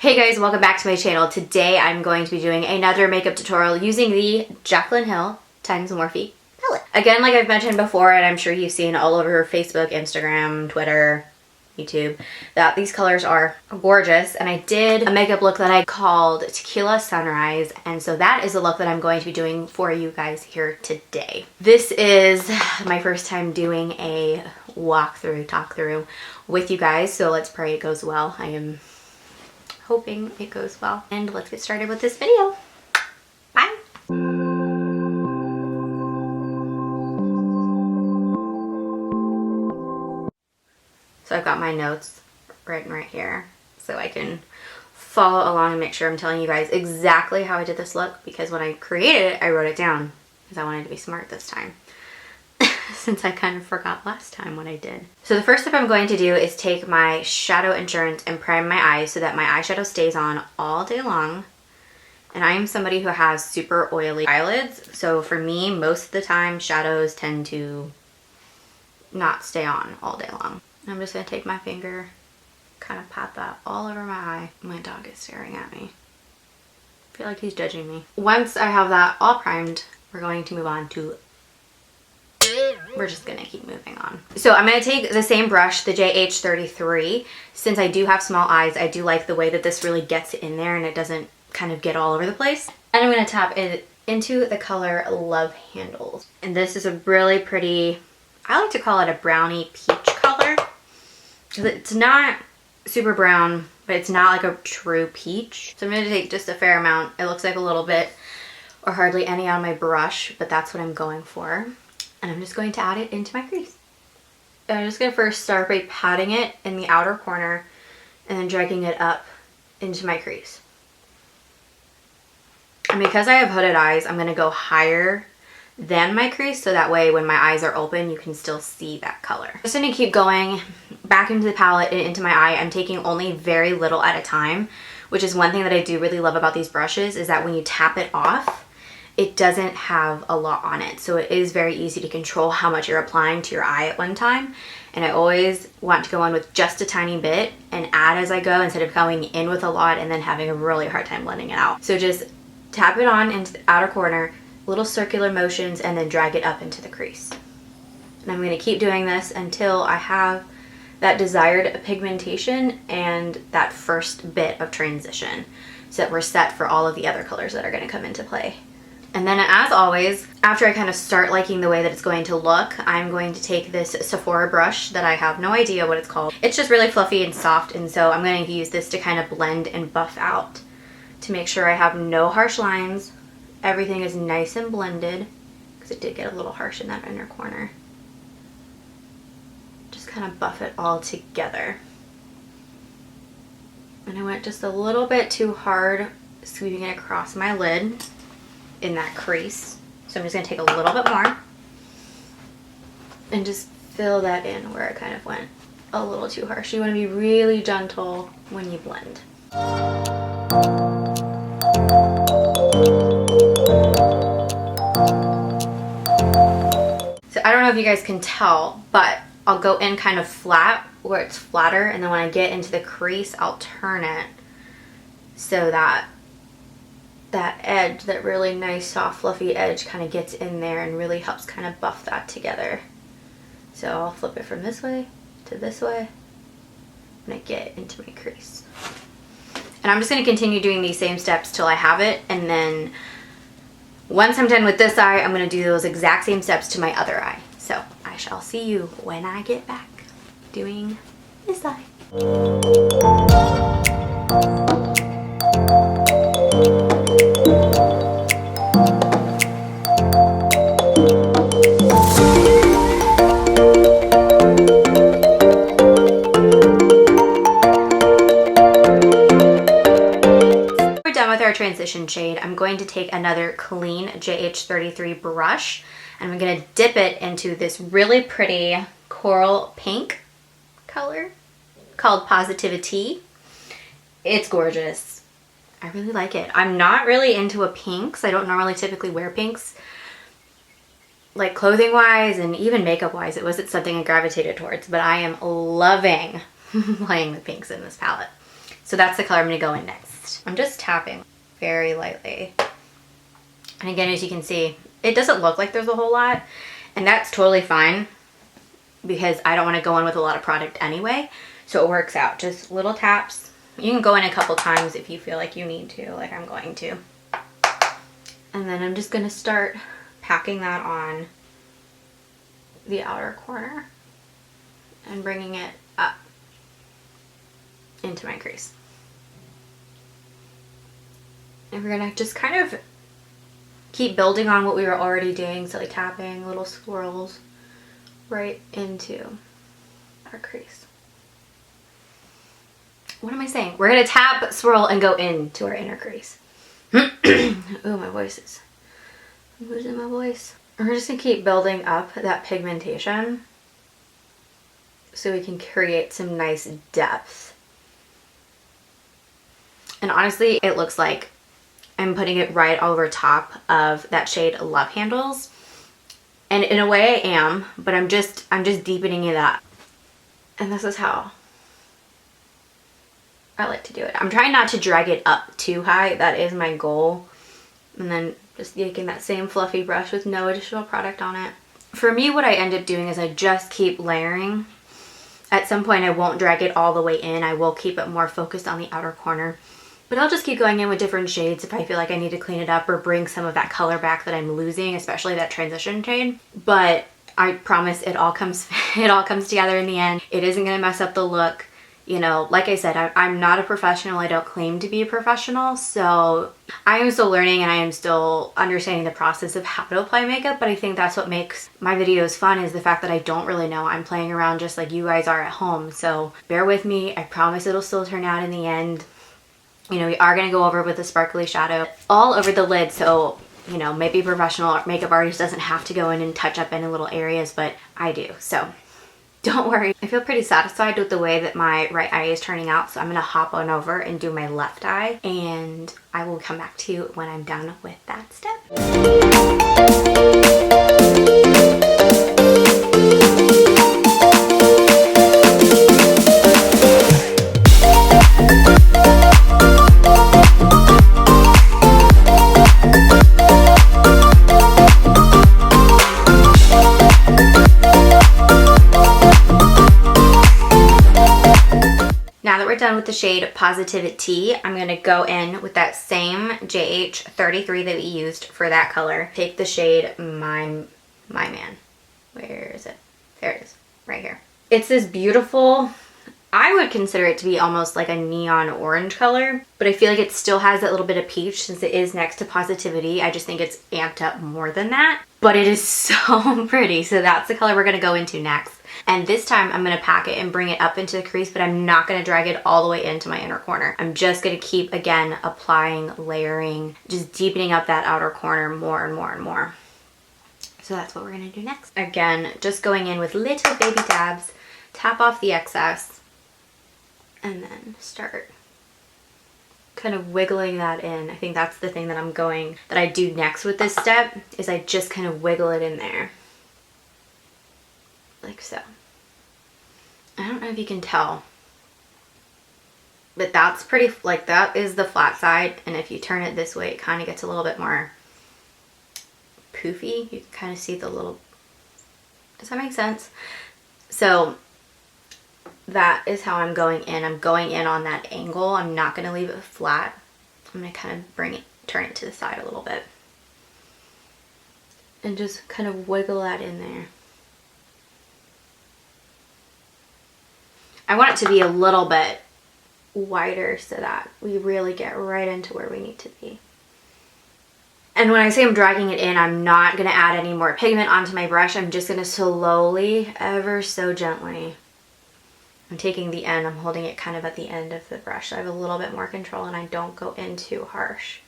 Hey guys, welcome back to my channel. Today I'm going to be doing another makeup tutorial using the Jaclynhill x Morphe palette. Again, like I've mentioned before, and I'm sure you've seen all over Facebook, Instagram, Twitter, YouTube, that these colors are gorgeous. And I did a makeup look that I called Tequila Sunrise, and so that is the look that I'm going to be doing for you guys here today. This is my first time doing a talk through with you guys, so let's pray it goes well. I am hoping it goes well. And let's get started with this video. Bye. So I've got my notes written right here so I can follow along and make sure I'm telling you guys exactly how I did this look, because when I created it, I wrote it down because I wanted to be smart this time. Since I kind of forgot last time what I did. So the first step I'm going to do is take my shadow insurance and prime my eyes so that my eyeshadow stays on all day long. And I am somebody who has super oily eyelids, so for me, most of the time, shadows tend to not stay on all day long. I'm just going to take my finger, kind of pat that all over my eye. My dog is staring at me. I feel like he's judging me. Once I have that all primed, we're going to move on to we're just gonna keep moving on. So I'm gonna take the same brush, the JH3. Since I do have small eyes, I do like the way that this really gets in there and it doesn't kind of get all over the place. And I'm gonna tap it into the color Love Handles. And this is a really pretty, I like to call it a brownie peach color. It's not super brown, but it's not like a true peach. So I'm gonna take just a fair amount. It looks like a little bit or hardly any on my brush, but that's what I'm going for. And I'm just going to add it into my crease. And I'm just going to first start by patting it in the outer corner and then dragging it up into my crease. And because I have hooded eyes, I'm going to go higher than my crease so that way when my eyes are open, you can still see that color. Just going to keep going back into the palette and into my eye. I'm taking only very little at a time, which is one thing that I do really love about these brushes, is that when you tap it off, it doesn't have a lot on it. So it is very easy to control how much you're applying to your eye at one time. And I always want to go on with just a tiny bit and add as I go instead of going in with a lot and then having a really hard time blending it out. So just tap it on into the outer corner, little circular motions, and then drag it up into the crease. And I'm gonna keep doing this until I have that desired pigmentation and that first bit of transition so that we're set for all of the other colors that are gonna come into play. And then as always, after I kind of start liking the way that it's going to look, I'm going to take this Sephora brush that I have no idea what it's called. It's just really fluffy and soft, and so I'm going to use this to kind of blend and buff out to make sure I have no harsh lines. Everything is nice and blended, because it did get a little harsh in that inner corner. Just kind of buff it all together. And I went just a little bit too hard, sweeping it across my lid in that crease. So I'm just going to take a little bit more and just fill that in where it kind of went a little too harsh. You want to be really gentle when you blend. So I don't know if you guys can tell, but I'll go in kind of flat where it's flatter, and then when I get into the crease, I'll turn it so that that edge, that really nice soft fluffy edge, kind of gets in there and really helps kind of buff that together. So I'll flip it from this way to this way when I get into my crease. And I'm just going to continue doing these same steps till I have it, and then once I'm done with this eye, I'm going to do those exact same steps to my other eye. So I shall see you when I get back doing this eye. Transition shade, I'm going to take another clean JH3 brush, and I'm going to dip it into this really pretty coral pink color called Positivitea. It's gorgeous. I really like it. I'm not really into a pinks. I don't normally typically wear pinks, like clothing wise and even makeup wise. It wasn't something I gravitated towards, but I am loving playing with pinks in this palette. So that's the color I'm going to go in next. I'm just tapping very lightly. And again, as you can see, it doesn't look like there's a whole lot. And that's totally fine because I don't want to go in with a lot of product anyway. So it works out. Just little taps. You can go in a couple times if you feel like you need to, like I'm going to. And then I'm just going to start packing that on the outer corner and bringing it up into my crease. And we're going to just kind of keep building on what we were already doing. So like tapping little swirls right into our crease. What am I saying? We're going to tap, swirl, and go into our inner crease. Oh, my voice is... I'm losing my voice. We're just going to keep building up that pigmentation so we can create some nice depth. And honestly, it looks like I'm putting it right over top of that shade Love Handles. And in a way I am, but I'm just deepening it up. And this is how I like to do it. I'm trying not to drag it up too high. That is my goal. And then just taking that same fluffy brush with no additional product on it. For me, what I end up doing is I just keep layering. At some point, I won't drag it all the way in. I will keep it more focused on the outer corner. But I'll just keep going in with different shades if I feel like I need to clean it up or bring some of that color back that I'm losing, especially that transition shade. But I promise it all comes together in the end. It isn't going to mess up the look. You know, like I said, I'm not a professional. I don't claim to be a professional. So I am still learning and I am still understanding the process of how to apply makeup. But I think that's what makes my videos fun, is the fact that I don't really know. I'm playing around just like you guys are at home. So bear with me. I promise it'll still turn out in the end. You know, we are going to go over with a sparkly shadow all over the lid. So, you know, maybe a professional makeup artist doesn't have to go in and touch up any little areas, but I do. So don't worry. I feel pretty satisfied with the way that my right eye is turning out. So I'm going to hop on over and do my left eye. And I will come back to you when I'm done with that step. Now that we're done with the shade Positivity, I'm going to go in with that same JH3 that we used for that color. Take the shade My Man. Where is it? There it is. Right here. It's this beautiful, I would consider it to be almost like a neon orange color, but I feel like it still has that little bit of peach since it is next to Positivity. I just think it's amped up more than that, but it is so pretty. So that's the color we're going to go into next. And this time I'm going to pack it and bring it up into the crease, but I'm not going to drag it all the way into my inner corner. I'm just going to keep, again, applying, layering, just deepening up that outer corner more and more and more. So that's what we're going to do next. Again, just going in with little baby dabs, tap off the excess, and then start kind of wiggling that in. I think that's the thing that I do next with this step, is I just kind of wiggle it in there. Like so. I don't know if you can tell, but that's pretty, like that is the flat side, and if you turn it this way it kind of gets a little bit more poofy. You can kind of see the little, does that make sense? So that is how I'm going in. I'm going in on that angle. I'm not going to leave it flat. I'm going to kind of turn it to the side a little bit and just kind of wiggle that in there. I want it to be a little bit wider so that we really get right into where we need to be. And when I say I'm dragging it in, I'm not going to add any more pigment onto my brush. I'm just going to slowly, ever so gently, I'm taking the end, I'm holding it kind of at the end of the brush so I have a little bit more control and I don't go in too harsh.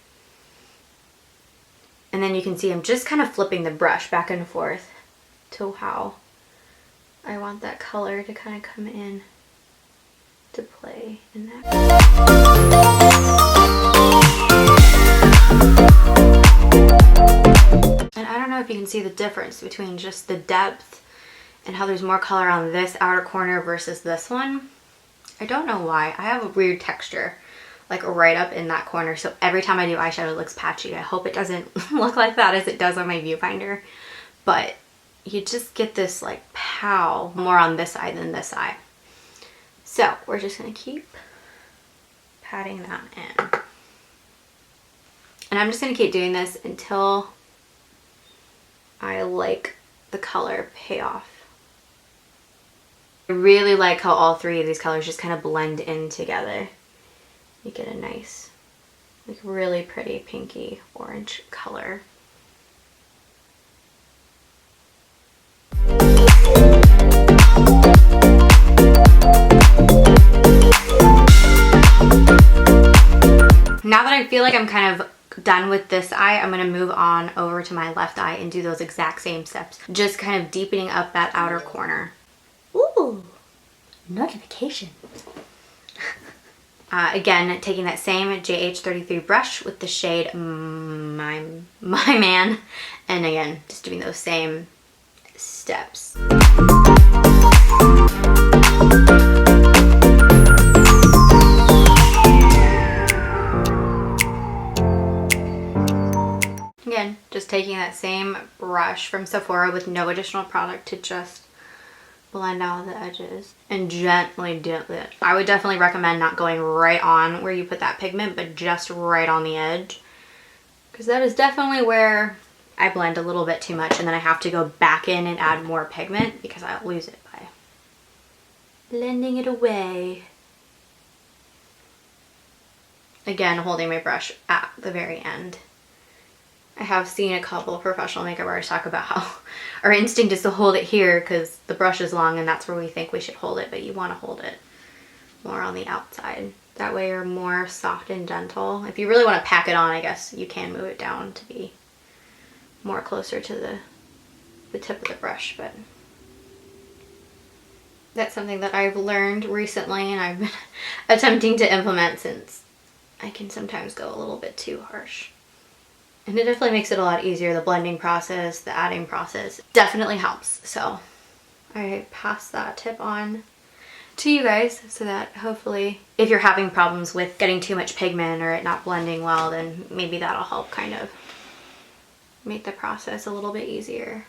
And then you can see I'm just kind of flipping the brush back and forth to how I want that color to kind of come in to play in that. And I don't know if you can see the difference between just the depth and how there's more color on this outer corner versus this one. I don't know why. I have a weird texture, like right up in that corner. So every time I do eyeshadow, it looks patchy. I hope it doesn't look like that as it does on my viewfinder. But you just get this like pow more on this side than this side. So we're just gonna keep patting that in. And I'm just gonna keep doing this until I like the color pay off. I really like how all three of these colors just kind of blend in together. You get a nice, like really pretty pinky orange color. Now that I feel like I'm kind of done with this eye, I'm going to move on over to my left eye and do those exact same steps. Just kind of deepening up that outer corner. Ooh, notification. Again, taking that same JH3 brush with the shade My Man. And again, just doing those same steps. Again, just taking that same brush from Sephora with no additional product to just blend out the edges and gently dip it. I would definitely recommend not going right on where you put that pigment, but just right on the edge, because that is definitely where I blend a little bit too much and then I have to go back in and add more pigment because I'll lose it by blending it away. Again, holding my brush at the very end. I have seen a couple professional makeup artists talk about how our instinct is to hold it here because the brush is long and that's where we think we should hold it, but you want to hold it more on the outside. That way you're more soft and gentle. If you really want to pack it on, I guess you can move it down to be more closer to the tip of the brush, but that's something that I've learned recently and I've been attempting to implement since I can sometimes go a little bit too harsh. And it definitely makes it a lot easier. The blending process, the adding process definitely helps. So I pass that tip on to you guys so that hopefully if you're having problems with getting too much pigment or it not blending well, then maybe that'll help kind of make the process a little bit easier.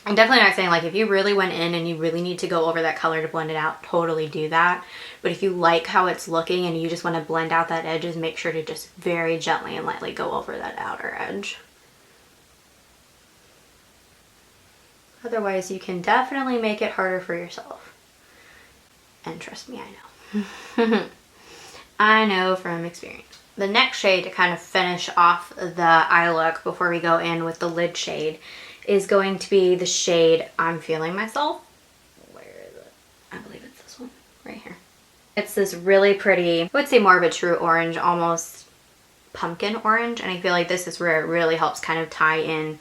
I'm definitely not saying like if you really went in and you really need to go over that color to blend it out, totally do that. But if you like how it's looking and you just want to blend out that edges, make sure to just very gently and lightly go over that outer edge. Otherwise, you can definitely make it harder for yourself. And trust me, I know. I know from experience. The next shade to kind of finish off the eye look before we go in with the lid shade is going to be the shade I'm Feeling Myself. Where is it? I believe it's this one right here. It's this really pretty, I would say more of a true orange, almost pumpkin orange, and I feel like this is where it really helps kind of tie in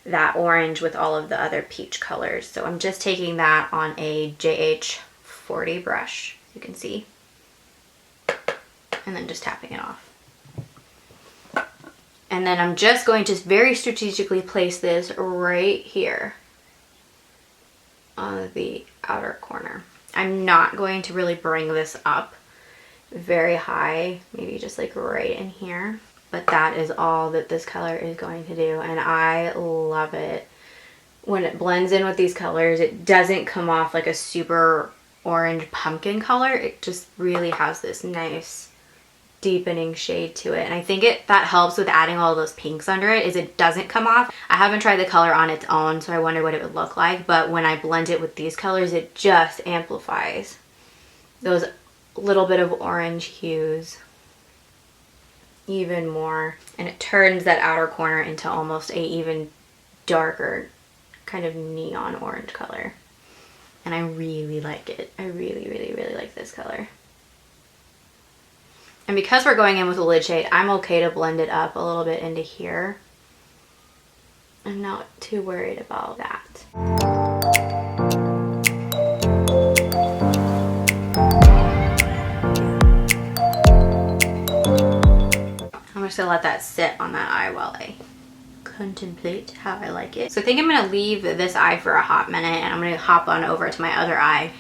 that orange with all of the other peach colors. So I'm just taking that on a JH40 brush, you can see, and then just tapping it off. And then I'm just going to very strategically place this right here on the outer corner. I'm not going to really bring this up very high, maybe just like right in here. But that is all that this color is going to do, and I love it. When it blends in with these colors, it doesn't come off like a super orange pumpkin color. It just really has this nice deepening shade to it, and I think that helps with adding all those pinks under it, is it doesn't come off. I haven't tried the color on its own, so I wonder what it would look like, but when I blend it with these colors, it just amplifies those little bit of orange hues even more, and it turns that outer corner into almost a even darker kind of neon orange color, and I really like it. I really like this color. And because we're going in with a lid shade, I'm okay to blend it up a little bit into here. I'm not too worried about that. I'm just gonna let that sit on that eye while I contemplate how I like it. So I think I'm gonna leave this eye for a hot minute, and I'm gonna hop on over to my other eye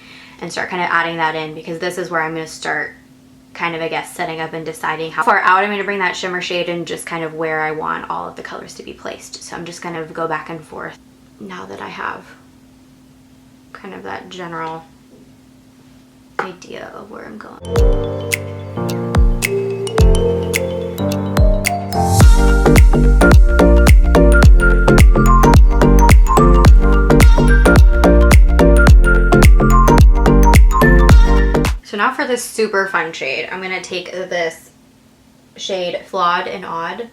and start kind of adding that in, because this is where I'm gonna start kind of, I guess, setting up and deciding how far out I'm gonna bring that shimmer shade and just kind of where I want all of the colors to be placed. So I'm just gonna go back and forth now that I have kind of that general idea of where I'm going. So now for this super fun shade, I'm gonna take this shade Flawed and Odd.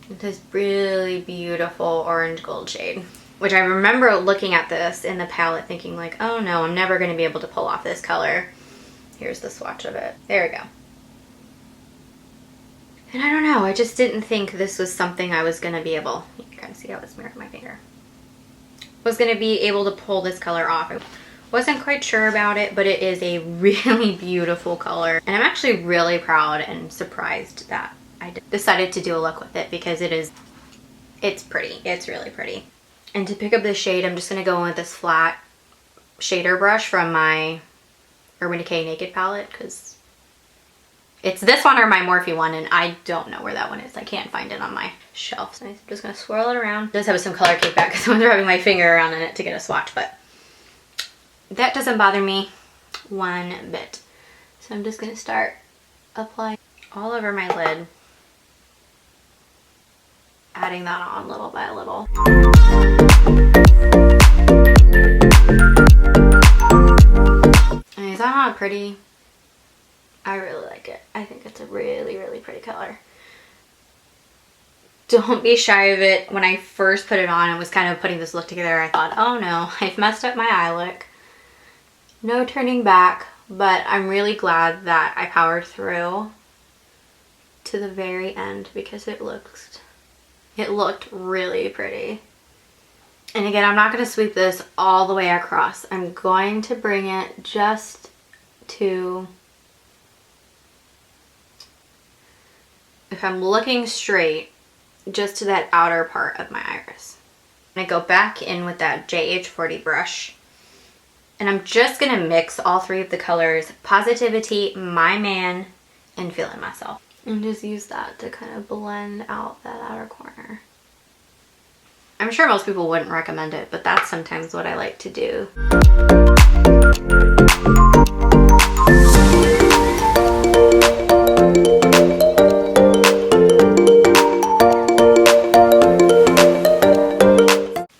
It's this really beautiful orange gold shade, which I remember looking at this in the palette thinking like, oh no, I'm never gonna be able to pull off this color. Here's the swatch of it. There we go. And I don't know, I just didn't think this was something I was gonna be able, you can kind of see how it's mirrored my finger, was gonna be able to pull this color off. Wasn't quite sure about it, but it is a really beautiful color. And I'm actually really proud and surprised that I decided to do a look with it, because it's pretty. It's really pretty. And to pick up this shade, I'm just gonna go in with this flat shader brush from my Urban Decay Naked palette, because it's this one or my Morphe one, and I don't know where that one is. I can't find it on my shelf. So I'm just gonna swirl it around. It does have some color kickback because I was rubbing my finger around in it to get a swatch, but that doesn't bother me one bit. So I'm just gonna start applying all over my lid, adding that on little by little. And is that not pretty? I really like it. I think it's a really, really pretty color. Don't be shy of it. When I first put it on and was kind of putting this look together, I thought, oh no, I've messed up my eye look. No turning back, but I'm really glad that I powered through to the very end, because it looked really pretty. And again, I'm not going to sweep this all the way across. I'm going to bring it just to, if I'm looking straight, just to that outer part of my iris. I'm going to go back in with that JH40 brush. And I'm just going to mix all three of the colors, Positivity, My Man, and Feelin' Myself. And just use that to kind of blend out that outer corner. I'm sure most people wouldn't recommend it, but that's sometimes what I like to do.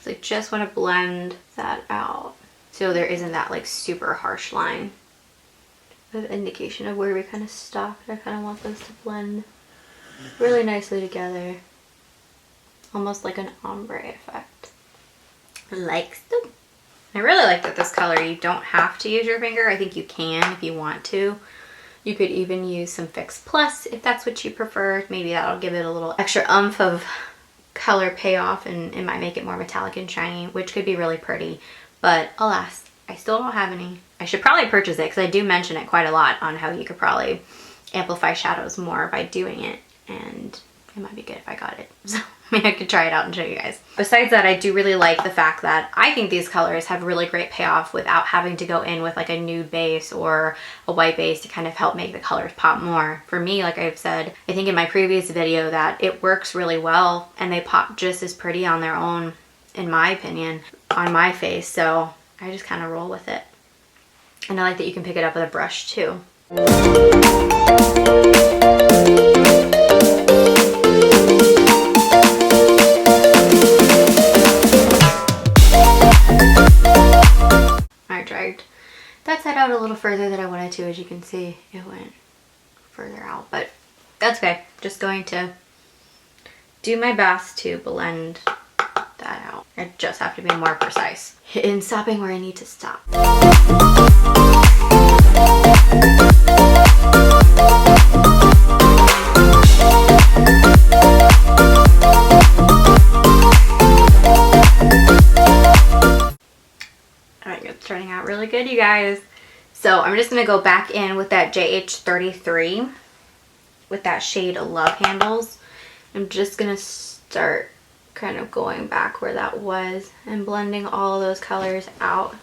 So I just want to blend that out, so there isn't that like super harsh line of indication of where we kind of stopped. I kind of want those to blend really nicely together, almost like an ombre effect, like so. I really like that this color, you don't have to use your finger. I think you can if you want to. You could even use some Fix Plus if that's what you prefer. Maybe that'll give it a little extra oomph of color payoff, and it might make it more metallic and shiny, which could be really pretty. But alas, I still don't have any. I should probably purchase it, because I do mention it quite a lot on how you could probably amplify shadows more by doing it, and it might be good if I got it. So maybe I could try it out and show you guys. Besides that, I do really like the fact that I think these colors have really great payoff without having to go in with like a nude base or a white base to kind of help make the colors pop more. For me, like I've said, I think in my previous video, that it works really well and they pop just as pretty on their own, in my opinion, on my face. So I just kind of roll with it. And I like that you can pick it up with a brush too. I dragged that side out a little further than I wanted to. As you can see, it went further out, but that's okay. Just going to do my best to blend that out. I just have to be more precise in stopping where I need to stop. Alright, it's turning out really good, you guys. So I'm just going to go back in with that JH33 with that shade Love Handles. I'm just gonna start kind of going back where that was and blending all of those colors out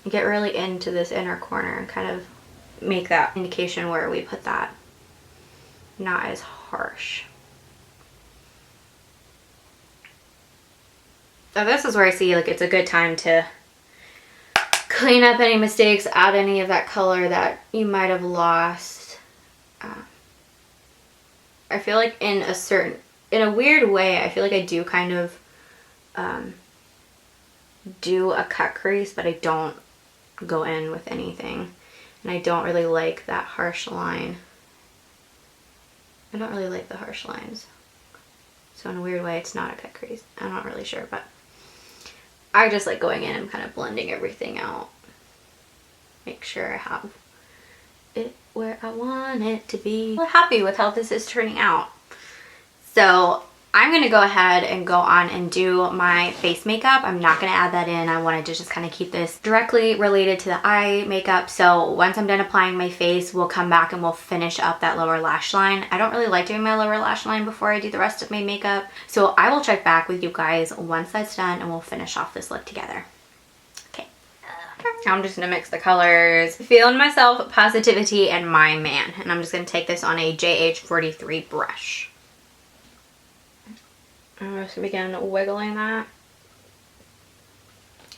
and get really into this inner corner and kind of make that indication where we put that not as harsh. So this is where I see like it's a good time to clean up any mistakes, add any of that color that you might have lost. I feel like in a weird way, I feel like I do kind of do a cut crease, but I don't go in with anything. And I don't really like that harsh line. I don't really like the harsh lines. So in a weird way, it's not a cut crease. I'm not really sure, but I just like going in and kind of blending everything out. Make sure I have it where I want it to be. I'm happy with how this is turning out. So I'm going to go ahead and go on and do my face makeup. I'm not going to add that in. I wanted to just kind of keep this directly related to the eye makeup. So once I'm done applying my face, we'll come back and we'll finish up that lower lash line. I don't really like doing my lower lash line before I do the rest of my makeup. So I will check back with you guys once that's done and we'll finish off this look together. Okay. I'm just going to mix the colors. Feeling myself, Positivity, and My Man. And I'm just going to take this on a JH3 brush. I'm just going to begin wiggling that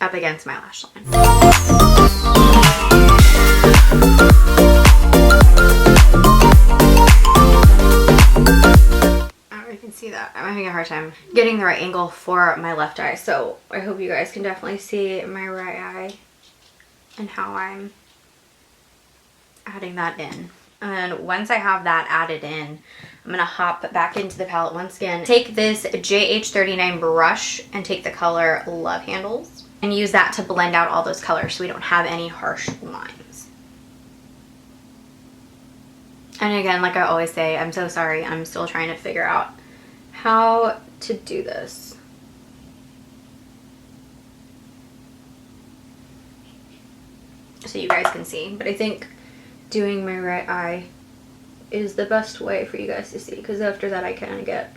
up against my lash line. Oh, you can see that. I'm having a hard time getting the right angle for my left eye, so I hope you guys can definitely see my right eye and how I'm adding that in. And once I have that added in, I'm going to hop back into the palette once again. Take this JH39 brush and take the color Love Handles and use that to blend out all those colors so we don't have any harsh lines. And again, like I always say, I'm so sorry. I'm still trying to figure out how to do this. So you guys can see, but I think doing my right eye is the best way for you guys to see, because after that I kind of get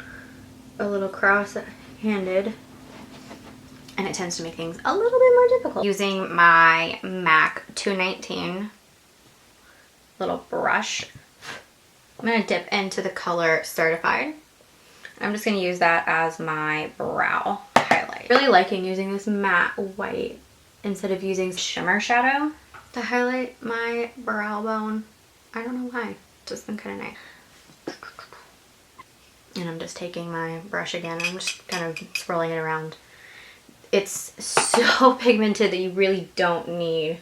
a little cross-handed and it tends to make things a little bit more difficult. Using my MAC 219 little brush, I'm going to dip into the color Certified. I'm just going to use that as my brow highlight. Really liking using this matte white instead of using shimmer shadow to highlight my brow bone. I don't know why. It's just been kind of nice. And I'm just taking my brush again. I'm just kind of swirling it around. It's so pigmented that you really don't need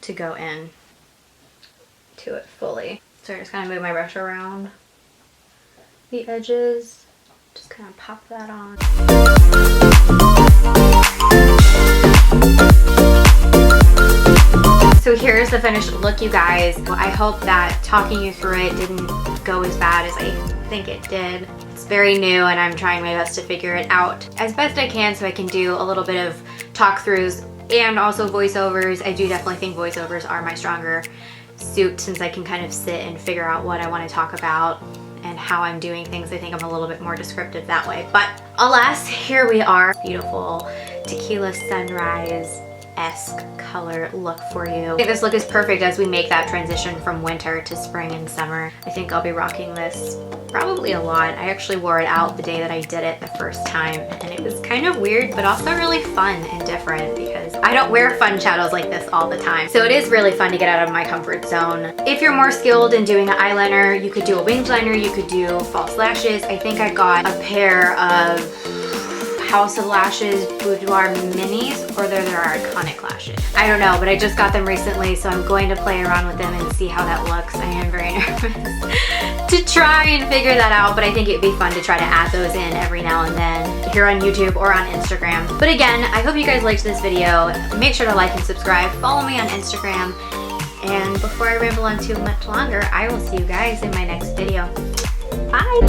to go in to it fully. So I just kind of move my brush around the edges. Just kind of pop that on. So here's the finished look, you guys. I hope that talking you through it didn't go as bad as I think it did. It's very new and I'm trying my best to figure it out as best I can so I can do a little bit of talk throughs and also voiceovers. I do definitely think voiceovers are my stronger suit since I can kind of sit and figure out what I want to talk about and how I'm doing things. I think I'm a little bit more descriptive that way. But alas, here we are. Beautiful Tequila sunrise-esque color look for you. I think this look is perfect as we make that transition from winter to spring and summer. I think I'll be rocking this probably a lot. I actually wore it out the day that I did it the first time and it was kind of weird but also really fun and different because I don't wear fun shadows like this all the time. So it is really fun to get out of my comfort zone. If you're more skilled in doing an eyeliner, you could do a winged liner, you could do false lashes. I think I got a pair of House of Lashes Boudoir Minis, or they're their iconic lashes. I don't know, but I just got them recently, so I'm going to play around with them and see how that looks. I am very nervous to try and figure that out, but I think it'd be fun to try to add those in every now and then here on YouTube or on Instagram. But again, I hope you guys liked this video. Make sure to like and subscribe. Follow me on Instagram. And before I ramble on too much longer, I will see you guys in my next video. Bye!